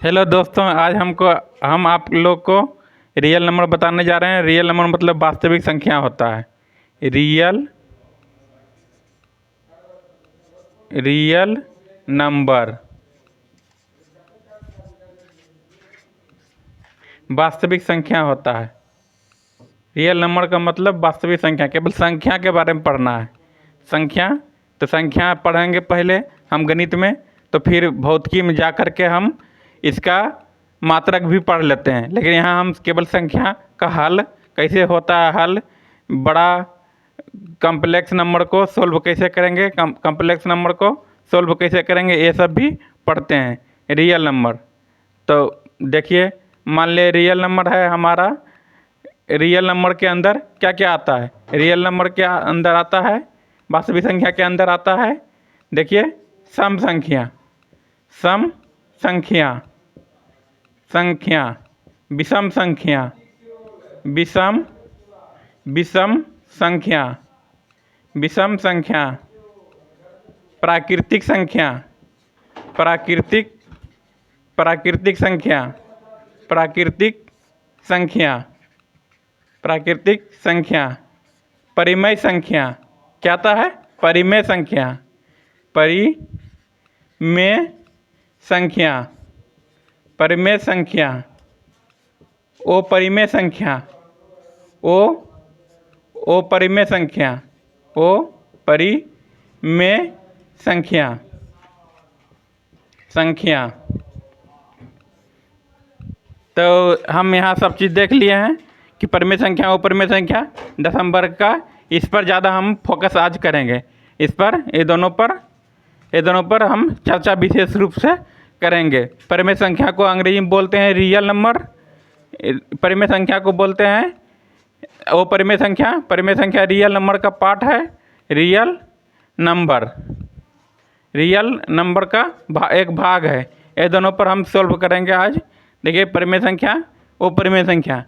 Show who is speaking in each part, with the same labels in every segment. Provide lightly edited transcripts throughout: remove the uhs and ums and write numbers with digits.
Speaker 1: Hello दोस्तों, आज हम आप लोग को रियल नंबर बताने जा रहे हैं। रियल नंबर मतलब वास्तविक संख्या होता है। रियल रियल नंबर वास्तविक संख्या होता है। रियल नंबर का मतलब वास्तविक संख्या, केवल संख्या के बारे में पढ़ना है। संख्या तो संख्या पढ़ेंगे पहले हम गणित में, तो फिर भौतिकी में जा कर के हम इसका मात्रक भी पढ़ लेते हैं। लेकिन यहाँ हम केवल संख्या का हल कैसे होता है, हल बड़ा कॉम्प्लेक्स नंबर को सोल्व कैसे करेंगे, कॉम्प्लेक्स नंबर को सोल्व कैसे करेंगे, ये सब भी पढ़ते हैं। रियल नंबर तो देखिए, मान ले रियल नंबर है हमारा। रियल नंबर के अंदर क्या क्या आता है? रियल नंबर के अंदर आता है, वास्तविक संख्या के अंदर आता है। देखिए, सम संख्या, सम संख्या, संख्या, विषम संख्या, विषम विषम संख्या, विषम संख्या, प्राकृतिक संख्या, प्राकृतिक प्राकृतिक संख्या, प्राकृतिक संख्या, प्राकृतिक संख्या, परिमेय संख्या। क्या आता है? परिमेय संख्या, परिमेय संख्या, परिमेय संख्या, अपरिमेय संख्या, अपरिमेय संख्या, अपरिमेय संख्या, संख्या। तो हम यहाँ सब चीज़ देख लिए हैं कि परिमेय संख्या, अपरिमेय संख्या, दशम वर्ग का, इस पर ज़्यादा हम फोकस आज करेंगे। इस पर ये दोनों पर हम चर्चा विशेष रूप से करेंगे। परिमेय संख्या को अंग्रेजी में बोलते हैं रियल नंबर, परिमेय संख्या को बोलते हैं अपरिमेय संख्या। परिमेय संख्या रियल नंबर का पार्ट है। रियल नंबर का एक भाग है। ये दोनों पर हम सॉल्व करेंगे आज। देखिए, परिमेय संख्या, अपरिमेय संख्या।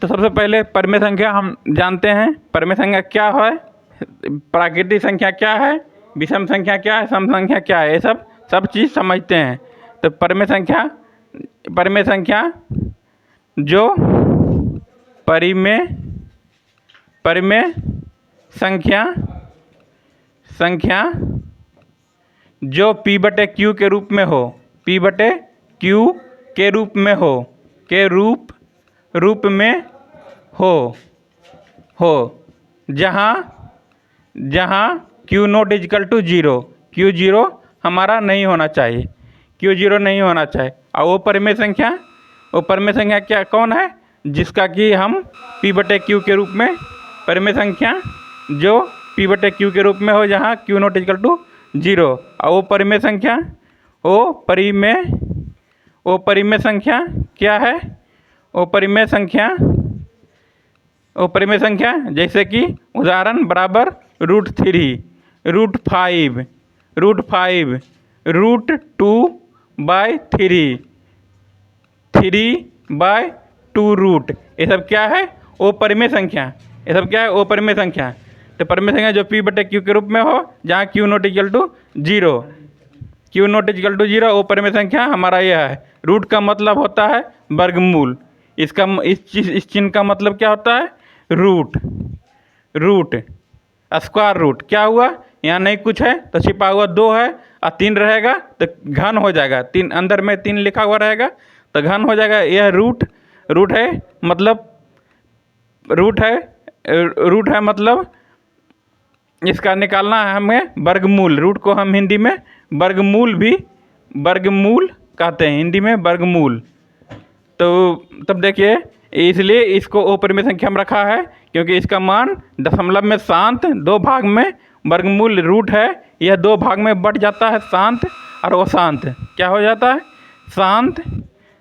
Speaker 1: तो सबसे पहले परिमेय संख्या हम जानते हैं। परिमेय संख्या क्या है, प्राकृतिक संख्या क्या है, विषम संख्या क्या है, सम संख्या क्या है, ये सब चीज़ समझते हैं। तो परिमेय संख्या जो परिमेय संख्या जो P/Q के रूप में हो, P/Q के रूप में हो, रूप में हो जहाँ Q not equal to 0, Q 0 हमारा नहीं होना चाहिए, Q 0 नहीं होना चाहिए। और वो परिमेय संख्या क्या कौन है? जिसका कि हम P/Q के रूप में, परिमेय संख्या जो P/Q के रूप में हो जहाँ Q नॉट इजकल टू 0। और वो परिमेय संख्या क्या है? वो परिमेय संख्या जैसे कि उदाहरण बराबर √3, √5, √2/3, 3/2 रूट, ये सब क्या है? वो परिमेय संख्या। ये सब क्या है? वो परिमेय संख्या। तो परिमेय संख्या जो P/Q के रूप में हो जहाँ Q नॉट इक्वल टू 0, वो परिमेय संख्या हमारा यह है। रूट का मतलब होता है वर्गमूल। इस चिन्ह का मतलब क्या होता है? Root, square root. क्या हुआ? यहाँ नहीं कुछ है तो छिपा हुआ 2 है, और 3 रहेगा तो घन हो जाएगा। 3 अंदर में 3 लिखा हुआ रहेगा तो घन हो जाएगा। यह रूट है, मतलब रूट है मतलब इसका निकालना है हमें वर्गमूल। रूट को हम हिंदी में वर्गमूल कहते हैं, हिंदी में वर्गमूल। तो तब देखिए, इसलिए इसको अपरिमेय संख्या में रखा है क्योंकि इसका मान दशमलव में शांत 2 भाग में, वर्गमूल रूट है, यह 2 भाग में बट जाता है, शांत और अशांत। क्या हो जाता है?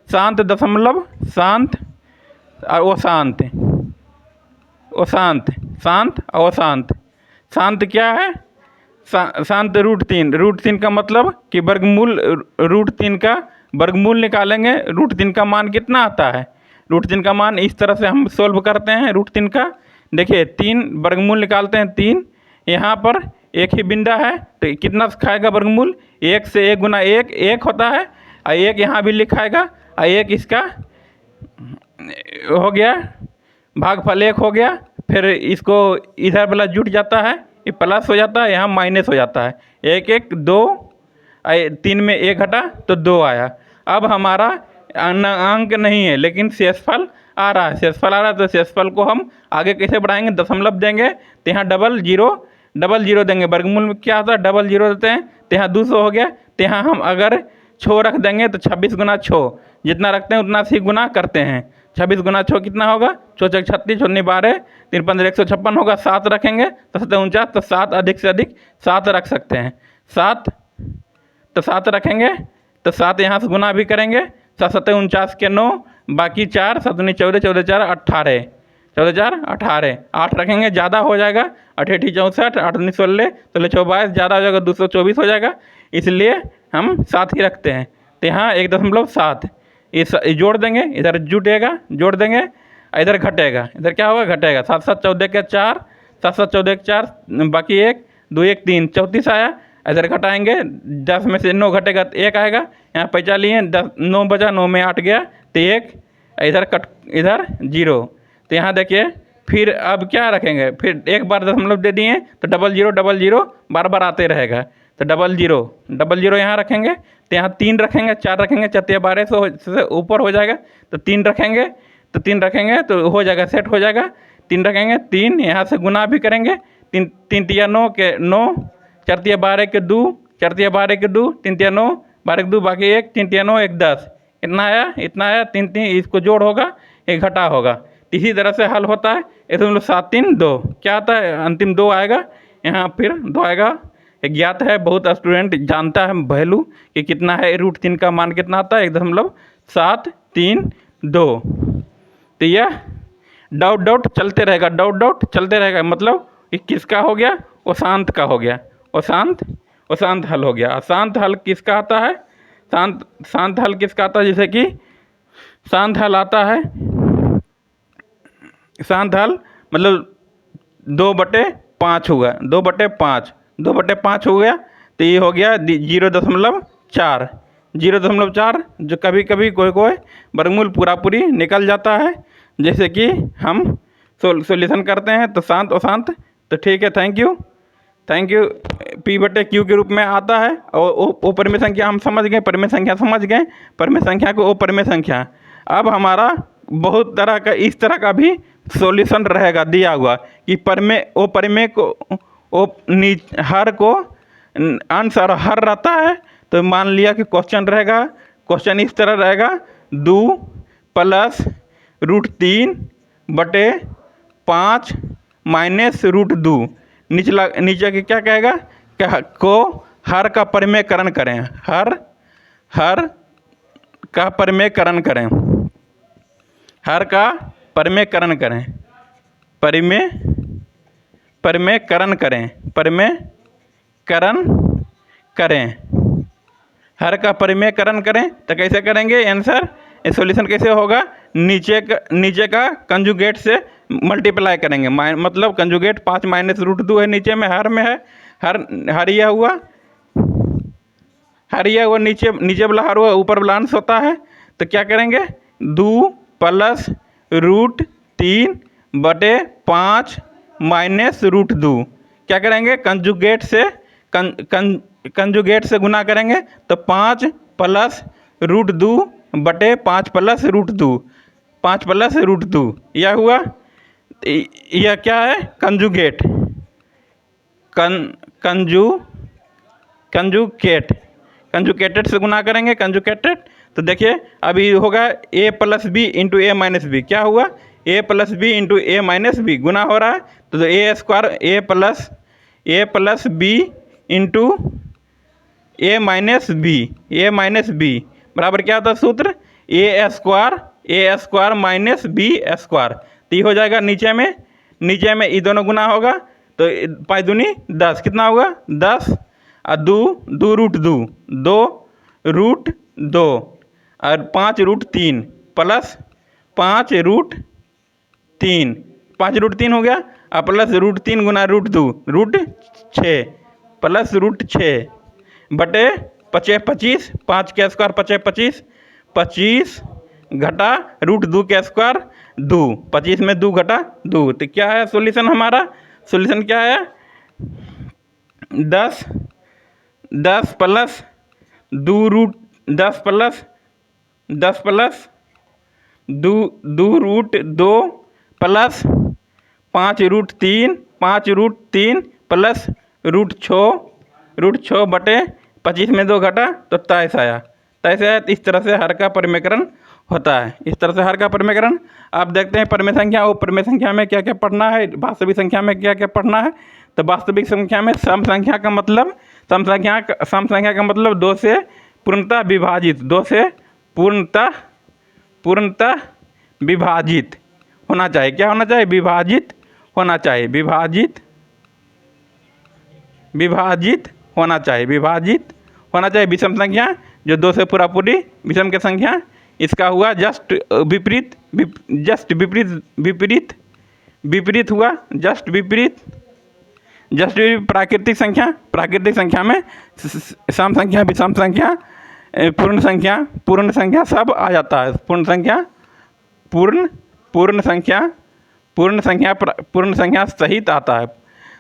Speaker 1: शांत, दशमलव, शांत और अशांत, शांत और अशांत। शांत क्या है? शांत √3 का मतलब कि वर्गमूल, √3 का वर्गमूल निकालेंगे। √3 का मान कितना आता है? √3 का मान इस तरह से हम सोल्व करते हैं। √3 का देखिए, 3 वर्गमूल निकालते हैं। 3 यहाँ पर एक ही बिंदा है तो कितना खाएगा वर्गमूल? 1 से 1 गुना 1 होता है, और एक यहाँ भी लिखाएगा और एक इसका हो गया भागफल 1 हो गया। फिर इसको इधर वाला जुट जाता है, ये प्लस हो जाता है, यहाँ माइनस हो जाता है। 1 1 2 3 में 1 घटा तो 2 आया। अब हमारा अंक नहीं है लेकिन शेषफल आ रहा है। शेषफल आ रहा है तो शेषफल को हम आगे कैसे बढ़ाएंगे, दशमलव देंगे तो यहाँ डबल जीरो देंगे। वर्गमूल में क्या होता है, डबल जीरो देते हैं तो यहाँ 200 हो गया। तो यहाँ हम अगर 6 रख देंगे तो 26 गुना 6 जितना रखते हैं उतना सी गुना करते हैं। 26 गुना 6 कितना होगा, 6 छक 36, 0 12, 3 15 156 होगा। 7 रखेंगे तो 7 49, तो 7 अधिक से अधिक 7 रख सकते हैं। 7 तो 7 रखेंगे तो 7 यहाँ से गुना भी करेंगे। 7 7 49 के 9, बाकी 4, 7 9 14, 14 4 18, 14 4 18, 8 रखेंगे ज़्यादा हो जाएगा। 8 8 64, 8 19 16, 16 22 ज़्यादा हो जाएगा, 224 हो जाएगा, इसलिए हम 7 ही रखते हैं। तो यहाँ 1.7 इस जोड़ देंगे, इधर जुटेगा, जोड़ देंगे, इधर घटेगा, इधर क्या होगा, घटेगा। 7 7 14 के 4, 7 7 14 के 4, बाकी 1 2 1 3, 34 आया। इधर घटाएंगे, 10 में से 9 घटेगा तो 1 आएगा। यहाँ पैंचा लिए, 10 9 बचा, 9 में 8 गया तो 1, इधर 0। तो यहाँ देखिए फिर अब क्या रखेंगे, फिर एक बार दशमलव दे दिए तो डबल जीरो बार बार आते रहेगा। तो डबल जीरो यहाँ रखेंगे तो यहाँ 3 रखेंगे, 4 रखेंगे, 4 12 से ऊपर हो जाएगा। तो 3 रखेंगे तो हो जाएगा, सेट हो जाएगा। 3 रखेंगे, 3 यहाँ से गुना भी करेंगे। 3 3 तिया 9 के 9, 4 तिया 12 के 2, 4 तिया 12 के 2, 3 तिया 9, 12 के 2, बाकी 1, 3 तिया 9 1 10, इतना आया 3 3, इसको जोड़ होगा, एक घटा होगा। इसी तरह से हल होता है। ये तो मतलब 7 3 2 क्या आता है, अंतिम 2 आएगा, यहाँ फिर 2 आएगा। ज्ञात है, बहुत स्टूडेंट जानता है वैल्यू कि कितना है, √3 का मान कितना आता है, 1.732। तो यह डाउट चलते रहेगा, मतलब ये किसका हो गया, अशांत का हो गया, अशांत हल हो गया। अशांत हल किसका आता है, शांत हल किसका आता है, जैसे कि शांत हल आता है, शांत हल मतलब 2/5 होगा, 2/5 हो गया। तो ये हो गया 0.4, जो कभी कभी कोई वर्गमूल पूरी निकल जाता है। जैसे कि हम सॉल्यूशन करते हैं तो शांत अशांत। तो ठीक है, थैंक यू। P/Q के रूप में आता है। और वो परिमेय संख्या हम समझ गए, परिमेय संख्या को परिमेय संख्या। अब हमारा बहुत तरह का इस तरह का भी सॉल्यूशन रहेगा दिया हुआ कि परिमेय को हर को अंश और हर रहता है। तो मान लिया कि क्वेश्चन इस तरह रहेगा, 2 + √3/5 - √2। नीचे के क्या कहेगा, को हर का परिमेयकरण करें, हर का परिमेयकरण करें, परिमेयकरण करें, हर का परिमेयकरण करें। तो कैसे करेंगे आंसर, सॉल्यूशन कैसे होगा, नीचे का कंजुगेट से मल्टीप्लाई करेंगे, मतलब कंजुगेट 5 - √2 है, नीचे में हर हरिया हुआ नीचे वाला हर हुआ, ऊपर वाला अंश होता है। तो क्या करेंगे, 2 + √3/5 - √2 क्या करेंगे, कंजुगेट से गुना करेंगे। तो 5 + √2/5 + √2, 5 + √2 यह हुआ। यह क्या है, कंजुकेटेड से गुना करेंगे, कंजुकेटेड। तो देखिए अभी होगा a + b × a - b, क्या हुआ, a + b × a - b गुना हो रहा है। तो a² a + b × a - b बराबर क्या होता है सूत्र, a² - b²। तो ये हो जाएगा, नीचे में ये दोनों गुना होगा। तो 5 दूनी 10, कितना होगा, 10 और 2 √2, 2 √2 और 5 √3 + 5 √3, 5 √3 हो गया, और प्लस √3 × √2 √6 + √6/5 पचे 25, 5 का स्क्वायर पचे 25, 25 घटा रूट 2 का स्क्वायर 2, 25 में 2 घटा 2, तो क्या है सॉल्यूशन हमारा? सॉल्यूशन क्या है? 10 10 plus 2 root 10 plus 10 plus 2 root 2 plus 5 root 3 5 root 3 plus root 6 बटे 25 में 2 घटा तो 23 आया। 23 आया। तो इस तरह से हर का परिमेयकरण होता है। इस तरह से हर का परिमेयकरण। आप देखते हैं परिमेय संख्या और परिमेय संख्या में क्या क्या पढ़ना है, वास्तविक संख्या में क्या क्या पढ़ना है। तो वास्तविक संख्या में सम संख्या का मतलब सम संख्या का मतलब 2 से पूर्णतः विभाजित, 2 से पूर्णतः विभाजित होना चाहिए। क्या होना चाहिए? विभाजित होना चाहिए। विभाजित होना चाहिए। विभाजित होना चाहिए। विषम संख्या जो 2 से पूरा पूरी विषम की संख्या, इसका हुआ जस्ट विपरीत हुआ जस्ट विपरीत। प्राकृतिक संख्या में सम संख्या, विषम संख्या, पूर्ण संख्या सब आ जाता है। पूर्ण संख्या सहित आता है।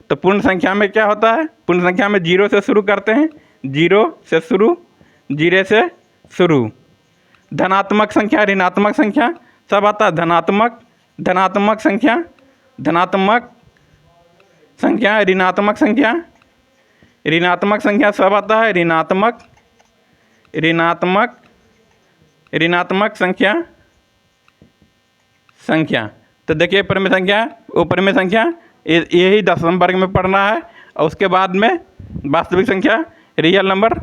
Speaker 1: तो पूर्ण संख्या में क्या होता है? पूर्ण संख्या में 0 से शुरू करते हैं, 0 से शुरू। धनात्मक संख्या, ऋणात्मक संख्या सब आता है। धनात्मक संख्या, ऋणात्मक संख्या सब आता है। ऋणात्मक संख्या। तो देखिए परिमेय संख्या, वो परिमेय संख्या यही 10वें वर्ग में पढ़ना है। और उसके बाद में वास्तविक संख्या, real number.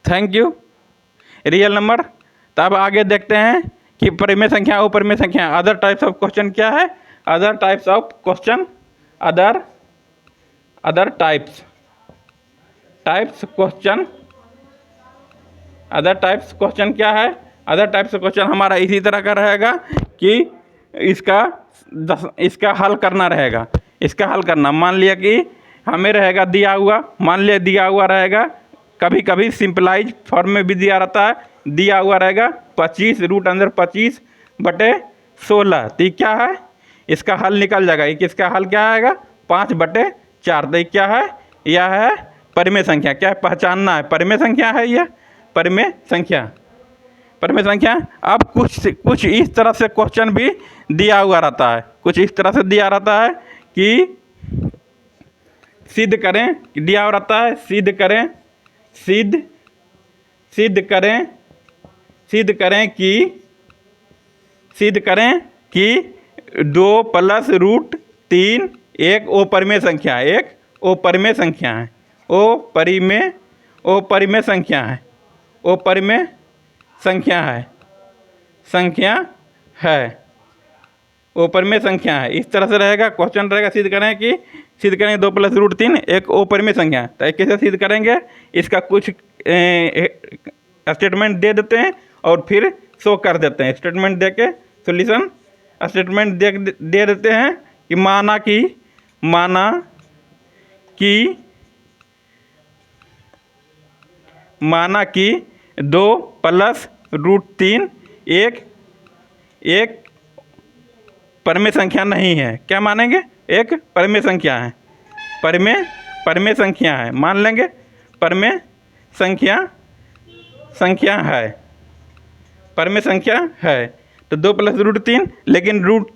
Speaker 1: Thank you. Real number. तो अब आगे देखते हैं कि परिमेय संख्या और परिमेय संख्या, अदर टाइप्स ऑफ क्वेश्चन क्या है? अदर टाइप्स ऑफ क्वेश्चन क्या है? अदर टाइप्स ऑफ क्वेश्चन हमारा इसी तरह का रहेगा कि इसका हल करना रहेगा। इसका हल करना, मान लिया कि हमें रहेगा दिया हुआ रहेगा। कभी कभी सिंपलाइज फॉर्म में भी दिया रहता है। दिया हुआ रहेगा 25 रूट अंदर 25 बटे 16। तो क्या है? इसका हल निकल जाएगा। इसका हल क्या आएगा? 5 बटे 4। तो क्या है? यह है परिमेय संख्या। क्या है? पहचानना है। परिमेय संख्या है यह, परिमेय संख्या। अब कुछ इस तरह से क्वेश्चन भी दिया हुआ रहता है। कुछ इस तरह से दिया रहता है कि सिद्ध करें, दिया हुआ रहता है सिद्ध करें कि 2 प्लस रूट 3 एक अपरिमेय संख्या है। एक अपरिमेय संख्या है। अपरिमेय संख्या है। अपरिमेय संख्या है। अपरिमेय संख्या है। इस तरह से रहेगा क्वेश्चन रहेगा। सिद्ध करेंगे 2 प्लस रूट 3 एक अपरिमेय संख्या। तो कैसे सिद्ध करेंगे? इसका कुछ स्टेटमेंट दे देते हैं और फिर शो कर देते हैं। स्टेटमेंट दे के सॉल्यूशन स्टेटमेंट दे देते हैं कि माना कि 2 प्लस रूट 3 एक परिमेय संख्या नहीं है। क्या मानेंगे? एक परिमेय संख्या है। परिमेय संख्या है, मान लेंगे परिमेय संख्या है। परिमेय संख्या है। तो 2 प्लस रूट 3, लेकिन रूट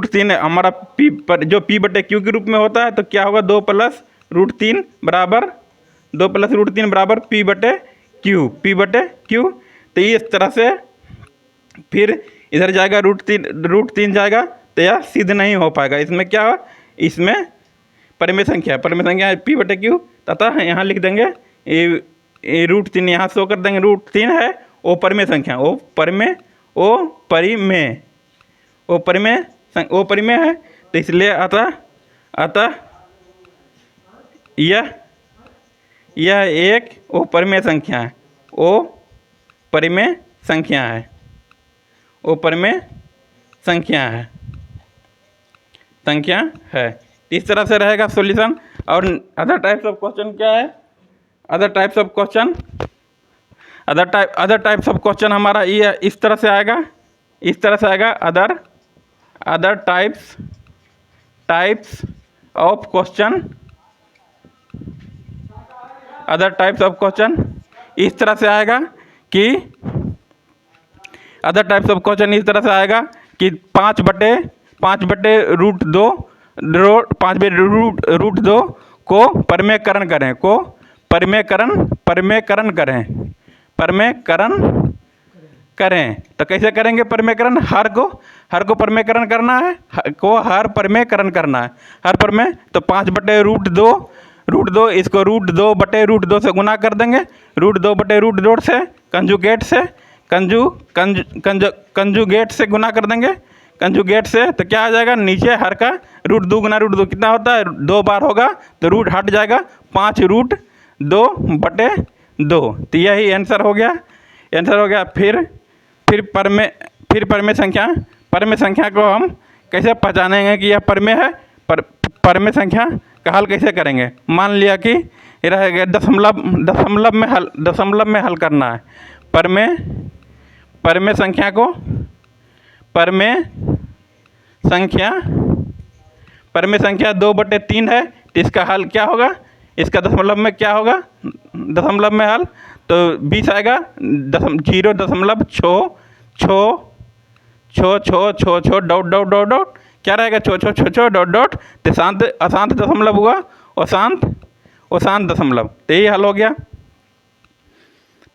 Speaker 1: 3 हमारा पी पर जो पी बटे क्यू के रूप में होता है। तो क्या होगा? 2 प्लस रूट 3 बराबर पी बटे क्यू। तो इस तरह से फिर इधर जाएगा रूट 3 जाएगा। तो यह सिद्ध नहीं हो पाएगा। इसमें क्या हो? इसमें परिमेय संख्या है पी बटे क्यू। तथा यहाँ लिख देंगे रूट 3 यहाँ शो कर देंगे। रूट 3 है वो परिमेय संख्या। वो परिमेय है। तो इसलिए अतः यह एक अपरिमेय संख्या है। अपरिमेय संख्या है। इस तरह से रहेगा सॉल्यूशन। और अदर टाइप्स ऑफ क्वेश्चन क्या है? Other types of question, other types of question हमारा ये इस तरह से आएगा, इस तरह से आएगा। Other types of question, other types of question इस तरह से आएगा कि अदर टाइप्स ऑफ क्वेश्चन इस तरह से आएगा कि 5/√2 5/√2 को परमेकरण करें। तो कैसे करेंगे परमेकरण? हर को परमेकरण करना है, हर परमेकरण करना है, हर पर में। तो 5/√2 इसको √2/√2 से गुना कर देंगे, √2/√2 से कंजुगेट से गुना कर देंगे, कंजुगेट से। तो क्या आ जाएगा? नीचे हर का √2 गुना √2 कितना होता है? 2 बार होगा तो रूट हट जाएगा, 5√2/2। तो यही आंसर हो गया, फिर परमेय संख्या को हम कैसे पहचानेंगे कि यह परमेय है? परमेय संख्या का हल कैसे करेंगे? मान लिया कि रह गया दशमलव में हल करना है। परमेय संख्या 2/3 है, तो इसका हल क्या होगा? इसका दशमलव में क्या होगा? दशमलव में हल तो 20 आएगा, 0.6 क्या रहेगा? डॉट तो अशांत दशमलव हुआ, अशांत दशमलव। तो यही हल हो गया।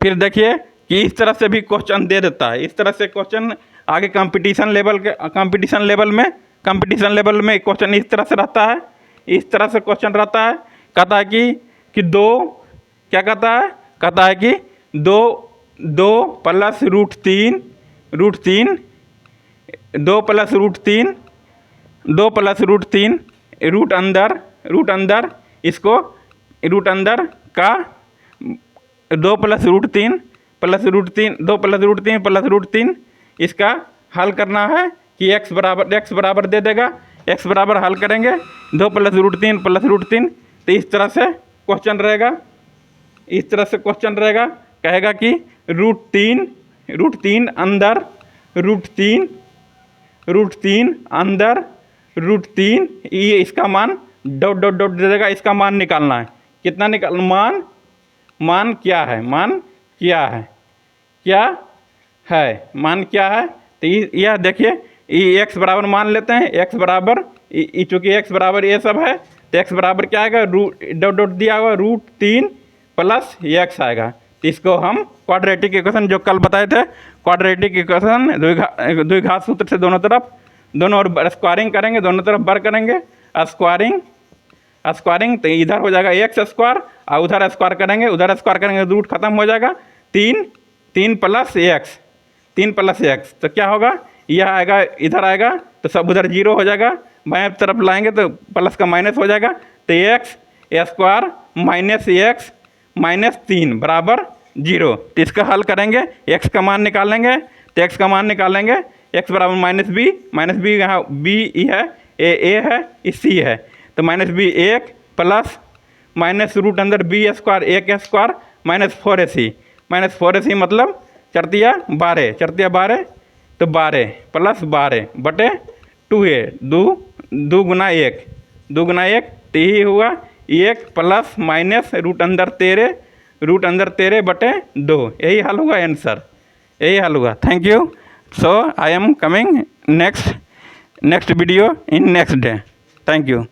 Speaker 1: फिर देखिए कि इस तरह से भी क्वेश्चन दे देता है, इस तरह से क्वेश्चन आगे कंपटीशन लेवल में क्वेश्चन इस तरह से रहता है, इस तरह से क्वेश्चन रहता है। कहता है कि 2 क्या कहता है? कहता है कि 2 + √3 रूट अंदर इसको रूट अंदर का 2 + √3 इसका हल करना है कि x बराबर दे देगा, x बराबर हल करेंगे 2 + √3 तो इस तरह से क्वेश्चन रहेगा, कहेगा कि √3 अंदर √3 ये इसका मान डॉट दे देगा, इसका मान निकालना है। कितना मान क्या है? तो यह देखिए x बराबर मान लेते हैं, x बराबर चूँकि x बराबर ये सब है तो x बराबर क्या आएगा? डॉट दिया हुआ √3 + x आएगा। तो इसको हम क्वाड्रेटिक इक्वेशन जो कल बताए थे, क्वाड्रेटिक इक्वेशन द्विघात सूत्र से दोनों ओर स्क्वायरिंग करेंगे, दोनों तरफ बर करेंगे, स्क्वायरिंग तो इधर हो जाएगा x² और उधर स्क्वायर करेंगे रूट खत्म हो जाएगा, 3 + x। तो क्या होगा? यह आएगा, इधर आएगा तो सब उधर 0 हो जाएगा, बाएं तरफ लाएंगे तो प्लस का माइनस हो जाएगा। तो x² - x - 3 बराबर 0। तो इसका हल करेंगे, x का मान निकालेंगे, तो x का मान निकालेंगे, x बराबर -b यहाँ b है, a है, c है। तो -b 1 प्लस माइनस रूट अंदर b² 1² -4ac मतलब चरतिया 12 तो 12 + 12/2a 2 गुना 1 तो यही हुआ 1 प्लस माइनस रूट अंदर 13/2। यही हल हुआ आंसर, यही हल हुआ। Thank you. So I am coming next video in next day. Thank you.